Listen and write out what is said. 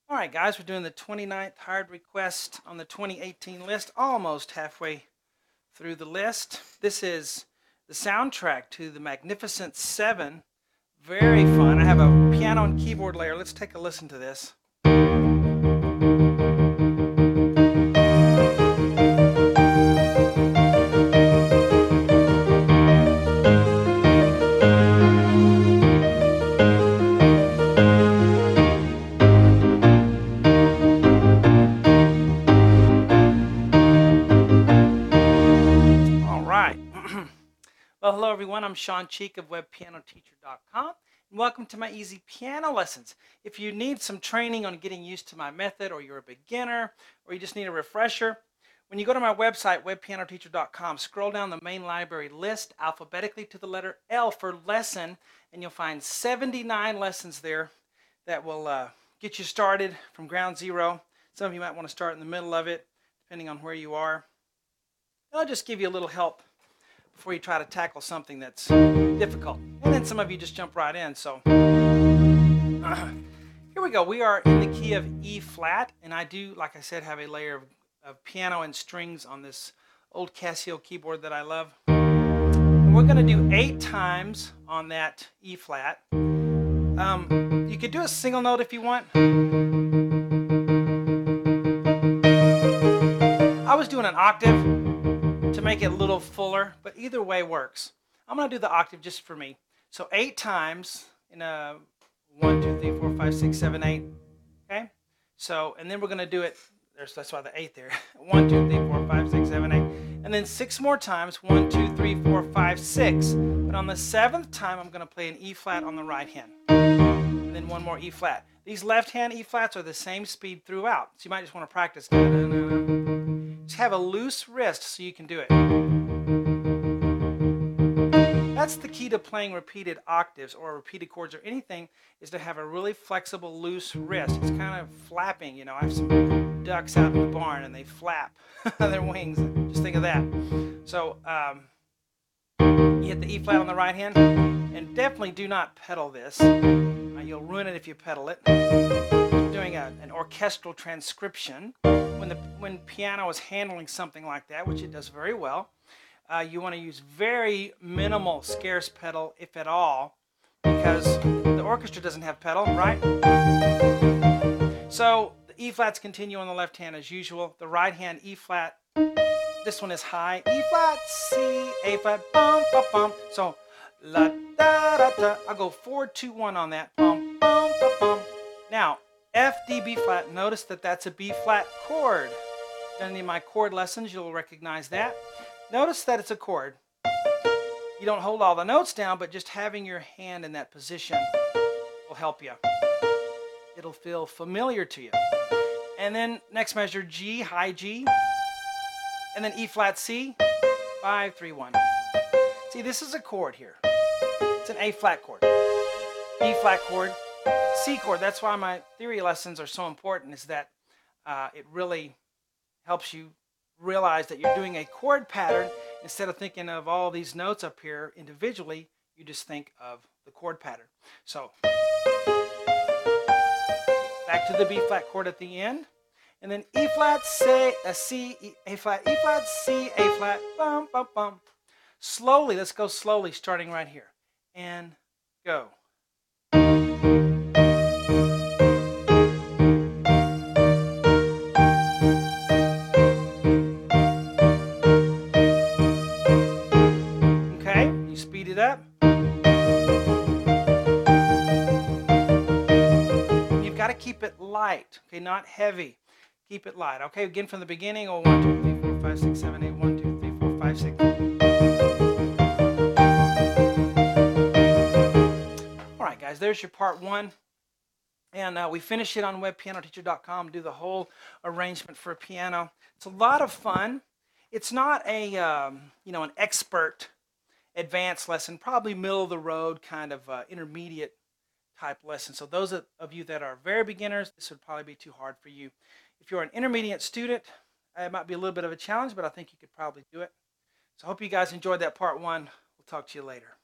All right, guys, we're doing the 29th hired request on the 2018 list, almost halfway through the list. This is the soundtrack to The Magnificent Seven. Very fun. I have a piano and keyboard layer. Let's take a listen to this. Well, hello everyone, I'm Sean Cheek of WebPianoTeacher.com and welcome to my easy piano lessons. If you need some training on getting used to my method, or you're a beginner, or you just need a refresher, when you go to my website, WebPianoTeacher.com, scroll down the main library list alphabetically to the letter L for lesson, and you'll find 79 lessons there that will get you started from ground zero. Some of you might want to start in the middle of it, depending on where you are. I'll just give you a little help before you try to tackle something that's difficult. And then some of you just jump right in. So here we go. We are in the key of E flat, and I do, like I said, have a layer of piano and strings on this old Casio keyboard that I love. And we're going to do 8 times on that E flat. You could do a single note if you want. I was doing an octave to make it a little fuller, but either way works. I'm going to do the octave just for me. So 8 times in a 1, 2, 3, 4, 5, 6, 7, 8. Okay? So, and then we're going to do it, that's why the 8 there. 1, 2, 3, 4, 5, 6, 7, 8. And then 6 more times, 1, 2, 3, 4, 5, 6. But on the 7th time, I'm going to play an E flat on the right hand. And then 1 more E flat. These left hand E flats are the same speed throughout. So you might just want to practice. Just have a loose wrist so you can do it. That's the key to playing repeated octaves or repeated chords or anything, is to have a really flexible, loose wrist. It's kind of flapping, you know. I have some ducks out in the barn and they flap their wings. Just think of that. So you hit the E flat on the right hand, and definitely do not pedal this. You'll ruin it if you pedal it. I'm doing an orchestral transcription. When piano is handling something like that, which it does very well, you want to use very minimal scarce pedal, if at all, because the orchestra doesn't have pedal, right? So the E flats continue on the left hand as usual. The right hand E flat, this one is high. E flat, C, A flat, bum, bum, bum. So la da da da. I'll go 4, 2, 1 on that. Bum, bum, bum, bum. Now, F, D, B flat. Notice that that's a B flat chord. Done any of my chord lessons, you'll recognize that. Notice that it's a chord. You don't hold all the notes down, but just having your hand in that position will help you. It'll feel familiar to you. And then next measure, G, high G. And then E flat C, 5, 3, 1. See, this is a chord here. It's an A flat chord. B flat chord. C chord. That's why my theory lessons are so important, is that it really helps you realize that you're doing a chord pattern. Instead of thinking of all these notes up here individually, you just think of the chord pattern. So back to the B flat chord at the end, and then E flat, C, A flat, E flat, C, A flat, bum, bum, bum. Slowly, let's go slowly, starting right here, and go. Up. You've got to keep it light, okay, not heavy. Keep it light, okay? Again from the beginning. Oh, 1, 2, 3, 4, 5, 6, 7, 8. 1, 2, 3, 4, 5, 6. All right, guys, there's your part 1. And we finish it on WebPianoTeacher.com. Do the whole arrangement for a piano. It's a lot of fun. It's not a an expert advanced lesson, probably middle of the road kind of intermediate type lesson. So those of you that are very beginners, this would probably be too hard for you. If you're an intermediate student, it might be a little bit of a challenge, but I think you could probably do it. So I hope you guys enjoyed that part 1. We'll talk to you later.